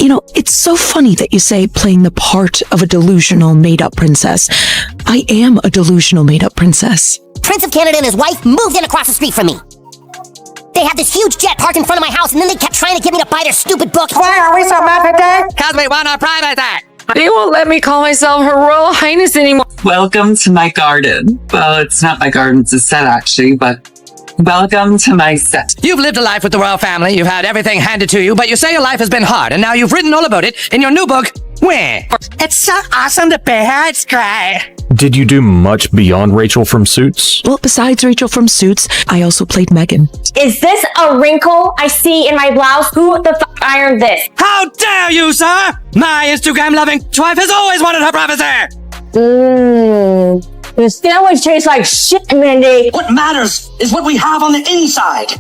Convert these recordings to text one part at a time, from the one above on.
You know, it's so funny that you say playing the part of a delusional made-up princess. I am a delusional made-up princess. Prince of Canada and his wife moved in across the street from me. They had this huge jet parked in front of my house, and then they kept trying to get me to buy their stupid books. Why are we so mad today? Because we want our privacy. They won't let me call myself Her Royal Highness anymore. Welcome to my garden. Well, it's not my garden, it's a set actually, but welcome to my set. You've lived a life with the royal family, you've had everything handed to you, but you say your life has been hard, and now you've written all about it in your new book, Where? It's so awesome to be here, it's great. Did you do much beyond Rachel from Suits? Well, besides Rachel from Suits, I also played Meghan. Is this a wrinkle I see in my blouse? Who the f*** ironed this? How dare you, sir? My Instagram-loving wife has always wanted her privacy. The sandwich tastes like shit, Mindy. What matters is what we have on the inside.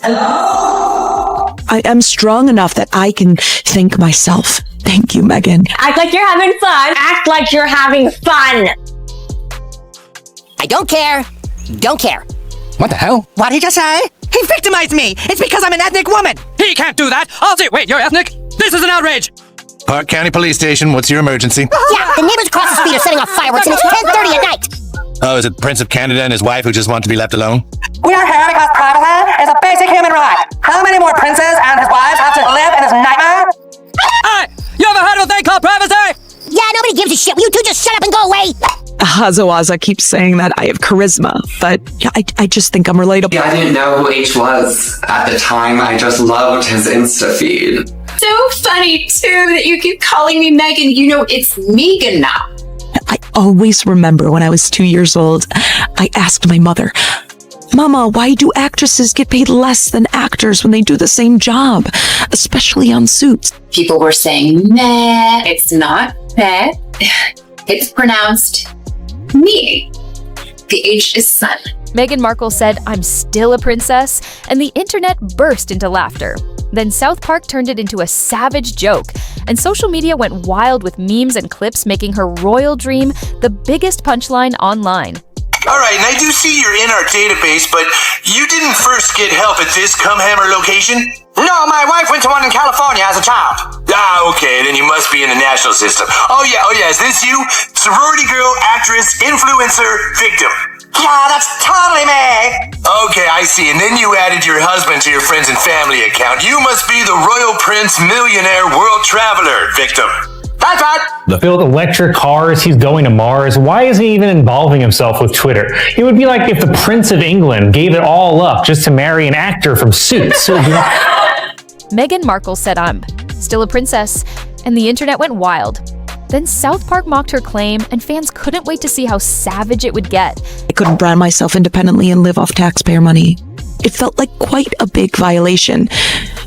Hello? I am strong enough that I can think myself. Thank you, Meghan. Act like you're having fun. Act like you're having fun. I don't care. Don't care. What the hell? What did he just say? He victimized me. It's because I'm an ethnic woman. He can't do that. I'll say, wait, you're ethnic? This is an outrage. Park County Police Station, what's your emergency? Yeah, the neighbors across the street are setting off fireworks, and it's 10:30 at night. Oh, is it Prince of Canada and his wife who just want to be left alone? We are here because privacy is a basic human right. How many more princes and his wives have to live in this nightmare? Hey, you ever heard of a thing called privacy? Yeah, nobody gives a shit. Will you two just shut up and go away? Hazawaza keeps saying that I have charisma, but I just think I'm relatable. Yeah, I didn't know who H was at the time. I just loved his Insta feed. So funny, too, that you keep calling me Megan. You know, it's Megan now. I always remember when I was 2 years old, I asked my mother, Mama, why do actresses get paid less than actors when they do the same job, especially on Suits? People were saying, meh. It's not meh. It's pronounced me. The H is silent. Meghan Markle said, I'm still a princess, and the internet burst into laughter. Then South Park turned it into a savage joke, and social media went wild with memes and clips making her royal dream the biggest punchline online. All right, and I do see you're in our database, but you didn't first get help at this Cumhammer location? No, my wife went to one in California as a child. Ah, okay, then you must be in the national system. Oh yeah, is this you? Sorority girl, actress, influencer, victim. Yeah, that's totally me. Okay, I see. And then you added your husband to your friends and family account. You must be the Royal Prince Millionaire World Traveler, victim. That's right. The build electric cars, he's going to Mars. Why is he even involving himself with Twitter? It would be like if the Prince of England gave it all up just to marry an actor from Suits. Meghan Markle said, I'm still a princess, and the internet went wild. Then South Park mocked her claim, and fans couldn't wait to see how savage it would get. I couldn't brand myself independently and live off taxpayer money. It felt like quite a big violation.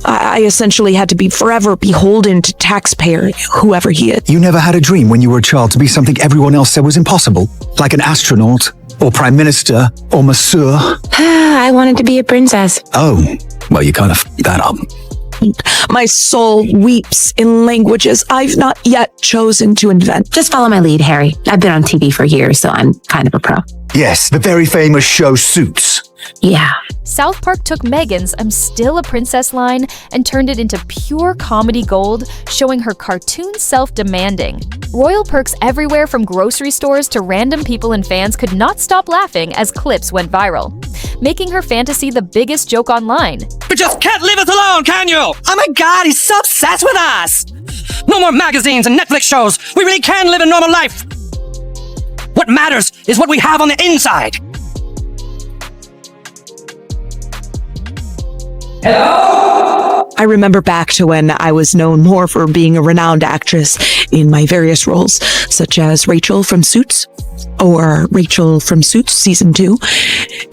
I essentially had to be forever beholden to taxpayer, whoever he is. You never had a dream when you were a child to be something everyone else said was impossible? Like an astronaut, or prime minister, or masseur? I wanted to be a princess. Oh, well, you kind of f***ed that up. My soul weeps in languages I've not yet chosen to invent. Just follow my lead, Harry. I've been on TV for years, so I'm kind of a pro. Yes, the very famous show Suits. Yeah. South Park took Meghan's I'm still a princess line and turned it into pure comedy gold, showing her cartoon self demanding. Royal perks everywhere from grocery stores to random people and fans could not stop laughing as clips went viral, making her fantasy the biggest joke online. You just can't leave us alone, can you? Oh my god, he's so obsessed with us! No more magazines and Netflix shows. We really can live a normal life. What matters is what we have on the inside. Hello? I remember back to when I was known more for being a renowned actress in my various roles, such as Rachel from Suits, or Rachel from Suits Season 2,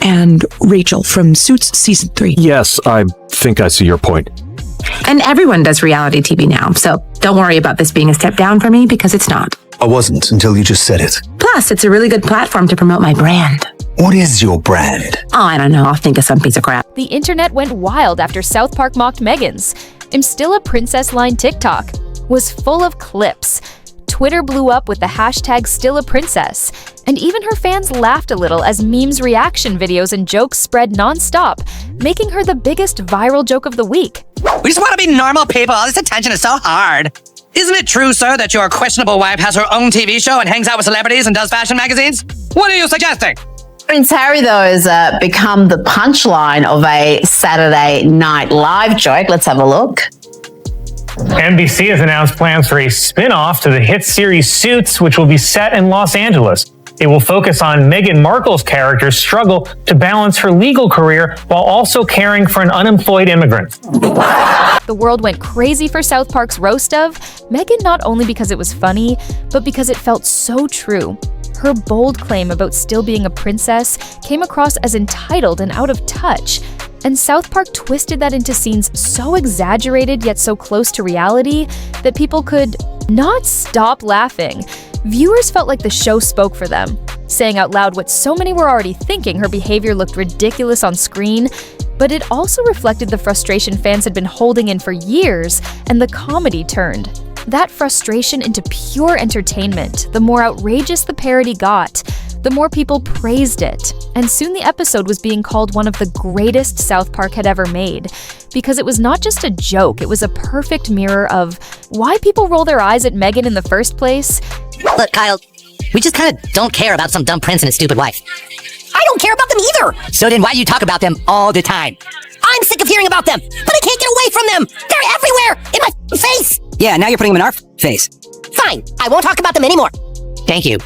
and Rachel from Suits Season 3. Yes, I think I see your point. And everyone does reality TV now, so don't worry about this being a step down for me, because it's not. I wasn't until you just said it. Plus, it's a really good platform to promote my brand. What is your brand? Oh, I don't know. I'll think of some piece of crap. The internet went wild after South Park mocked Meghan's I'm still a princess line TikTok was full of clips. Twitter blew up with the hashtag #StillAPrincess, and even her fans laughed a little as memes, reaction videos, and jokes spread non-stop, making her the biggest viral joke of the week. We just want to be normal people. This attention is so hard. Isn't it true, sir, that your questionable wife has her own TV show and hangs out with celebrities and does fashion magazines? What are you suggesting? Prince Harry, though, has become the punchline of a Saturday Night Live joke. Let's have a look. NBC has announced plans for a spin-off to the hit series Suits, which will be set in Los Angeles. It will focus on Meghan Markle's character's struggle to balance her legal career while also caring for an unemployed immigrant. The world went crazy for South Park's roast of Meghan, not only because it was funny, but because it felt so true. Her bold claim about still being a princess came across as entitled and out of touch, and South Park twisted that into scenes so exaggerated yet so close to reality that people could not stop laughing. Viewers felt like the show spoke for them, saying out loud what so many were already thinking: her behavior looked ridiculous on screen, but it also reflected the frustration fans had been holding in for years, and the comedy turned that frustration into pure entertainment. The more outrageous the parody got, the more people praised it, and soon the episode was being called one of the greatest South Park had ever made, because it was not just a joke, it was a perfect mirror of why people roll their eyes at Meghan in the first place. Look, Kyle, we just kind of don't care about some dumb prince and his stupid wife. I don't care about them either! So then why do you talk about them all the time? I'm sick of hearing about them, but I can't get away from them! They're everywhere! In my face! Yeah, now you're putting them in our face. Fine, I won't talk about them anymore. Thank you.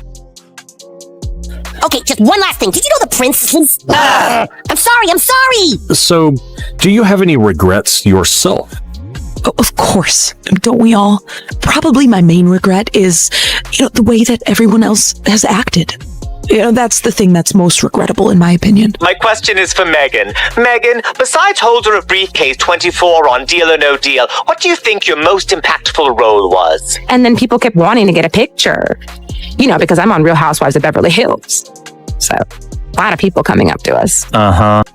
Okay, just one last thing. Did you know the prince? I'm sorry! So, do you have any regrets yourself? Oh, of course. Don't we all? Probably my main regret is, the way that everyone else has acted. That's the thing that's most regrettable in my opinion. My question is for Meghan. Meghan, besides holder of briefcase 24 on Deal or No Deal, what do you think your most impactful role was? And then people kept wanting to get a picture, because I'm on Real Housewives of Beverly Hills. So, a lot of people coming up to us.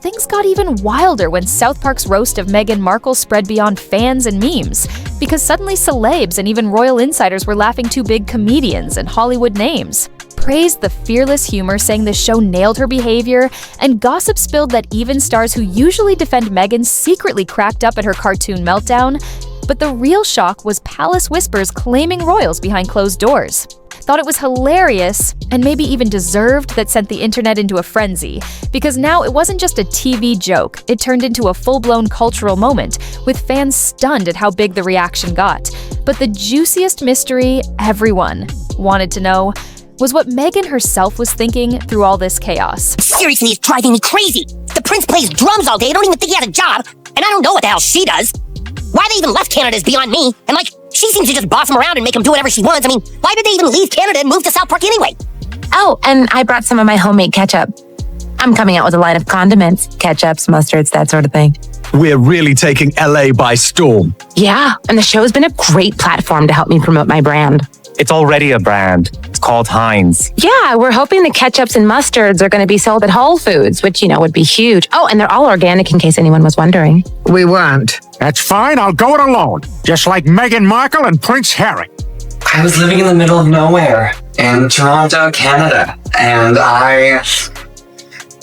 Things got even wilder when South Park's roast of Meghan Markle spread beyond fans and memes, because suddenly celebs and even royal insiders were laughing too big comedians and Hollywood names. Praised the fearless humor, saying the show nailed her behavior, and gossip spilled that even stars who usually defend Meghan secretly cracked up at her cartoon meltdown. But the real shock was palace whispers claiming royals behind closed doors. Thought it was hilarious, and maybe even deserved, that sent the internet into a frenzy, because now it wasn't just a TV joke, it turned into a full-blown cultural moment, with fans stunned at how big the reaction got. But the juiciest mystery everyone wanted to know was what Meghan herself was thinking through all this chaos. Seriously, it's driving me crazy. The prince plays drums all day. I don't even think he has a job, and I don't know what the hell she does. Why they even left Canada is beyond me, and she seems to just boss him around and make him do whatever she wants. I mean, why did they even leave Canada and move to South Park anyway? Oh, and I brought some of my homemade ketchup. I'm coming out with a line of condiments, ketchups, mustards, that sort of thing. We're really taking LA by storm. Yeah, and the show's been a great platform to help me promote my brand. It's already a brand. It's called Heinz. Yeah, we're hoping the ketchups and mustards are going to be sold at Whole Foods, which, would be huge. Oh, and they're all organic in case anyone was wondering. We weren't. That's fine, I'll go it alone. Just like Meghan Markle and Prince Harry. I was living in the middle of nowhere in Toronto, Canada, and I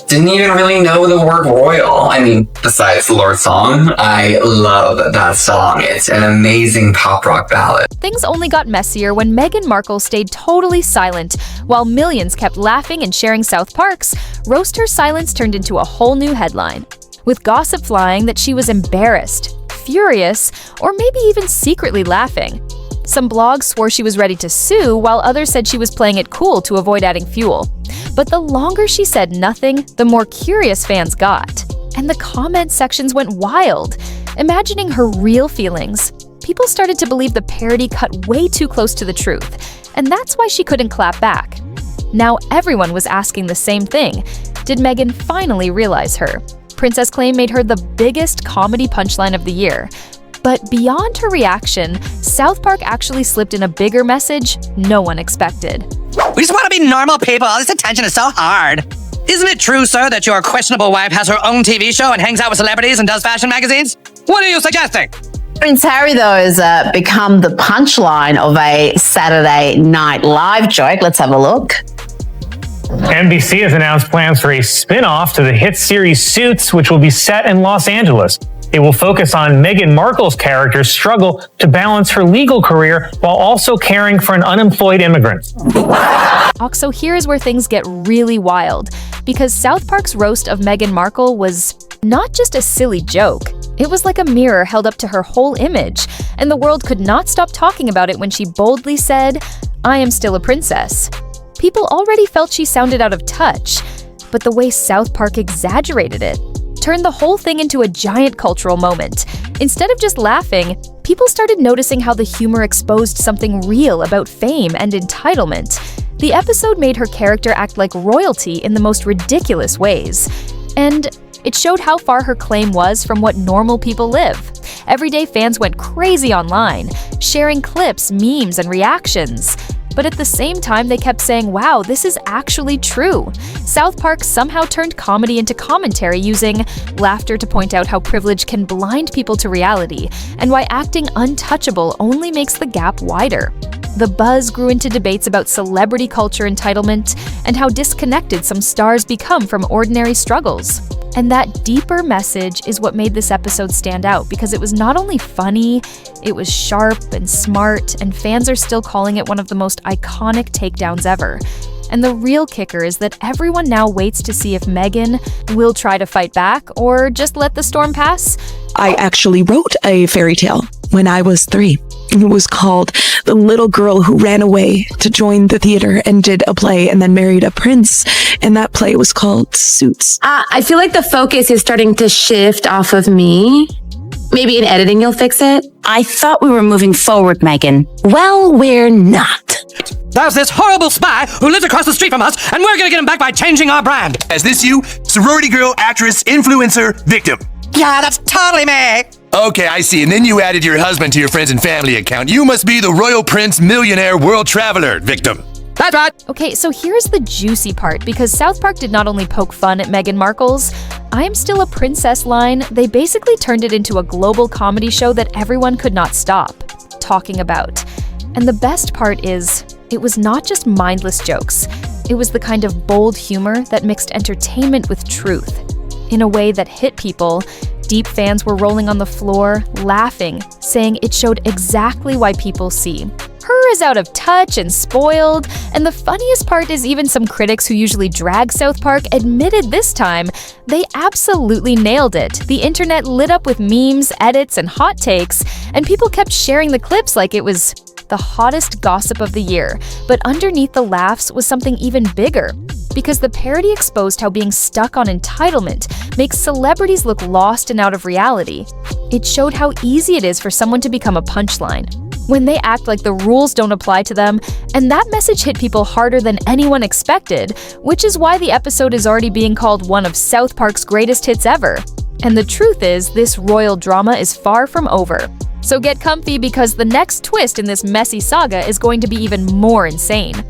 didn't even really know the word royal. I mean, besides the Lord song, I love that song. It's an amazing pop rock ballad. Things only got messier when Meghan Markle stayed totally silent. While millions kept laughing and sharing South Park's, roast her silence turned into a whole new headline, with gossip flying that she was embarrassed, furious, or maybe even secretly laughing. Some blogs swore she was ready to sue, while others said she was playing it cool to avoid adding fuel. But the longer she said nothing, the more curious fans got. And the comment sections went wild, imagining her real feelings. People started to believe the parody cut way too close to the truth, and that's why she couldn't clap back. Now everyone was asking the same thing. Did Meghan finally realize her? Princess Claim made her the biggest comedy punchline of the year. But beyond her reaction, South Park actually slipped in a bigger message no one expected. We just want to be normal people. This attention is so hard. Isn't it true, sir, that your questionable wife has her own TV show and hangs out with celebrities and does fashion magazines? What are you suggesting? Prince Harry, though, has become the punchline of a Saturday Night Live joke. Let's have a look. NBC has announced plans for a spin-off to the hit series Suits, which will be set in Los Angeles. It will focus on Meghan Markle's character's struggle to balance her legal career while also caring for an unemployed immigrant. Also, here is where things get really wild, because South Park's roast of Meghan Markle was not just a silly joke. It was like a mirror held up to her whole image, and the world could not stop talking about it when she boldly said, "I am still a princess." People already felt she sounded out of touch, but the way South Park exaggerated it turned the whole thing into a giant cultural moment. Instead of just laughing, people started noticing how the humor exposed something real about fame and entitlement. The episode made her character act like royalty in the most ridiculous ways. And it showed how far her claim was from what normal people live. Everyday fans went crazy online, sharing clips, memes, and reactions. But at the same time, they kept saying, wow, this is actually true. South Park somehow turned comedy into commentary, using laughter to point out how privilege can blind people to reality, and why acting untouchable only makes the gap wider. The buzz grew into debates about celebrity culture entitlement and how disconnected some stars become from ordinary struggles. And that deeper message is what made this episode stand out, because it was not only funny, it was sharp and smart, and fans are still calling it one of the most iconic takedowns ever. And the real kicker is that everyone now waits to see if Meghan will try to fight back or just let the storm pass. I actually wrote a fairy tale when I was 3. It was called The Little Girl Who Ran Away to Join the Theater and Did a Play and Then Married a Prince. And that play was called Suits. I feel like the focus is starting to shift off of me. Maybe in editing you'll fix it. I thought we were moving forward, Meghan. Well, we're not. There's this horrible spy who lives across the street from us, and we're gonna get him back by changing our brand. Is this you? Sorority girl, actress, influencer, victim. Yeah, that's totally me. Okay, I see. And then you added your husband to your friends and family account. You must be the royal prince, millionaire, world traveler, victim. That's right. Okay, so here's the juicy part, because South Park did not only poke fun at Meghan Markle's "I am still a princess" line, they basically turned it into a global comedy show that everyone could not stop talking about. And the best part is, it was not just mindless jokes. It was the kind of bold humor that mixed entertainment with truth. In a way that hit people, deep fans were rolling on the floor, laughing, saying it showed exactly why people see her as out of touch and spoiled. And the funniest part is, even some critics who usually drag South Park admitted this time they absolutely nailed it. The internet lit up with memes, edits, and hot takes, and people kept sharing the clips like it was the hottest gossip of the year. But underneath the laughs was something even bigger, because the parody exposed how being stuck on entitlement makes celebrities look lost and out of reality. It showed how easy it is for someone to become a punchline when they act like the rules don't apply to them, and that message hit people harder than anyone expected, which is why the episode is already being called one of South Park's greatest hits ever. And the truth is, this royal drama is far from over. So get comfy, because the next twist in this messy saga is going to be even more insane.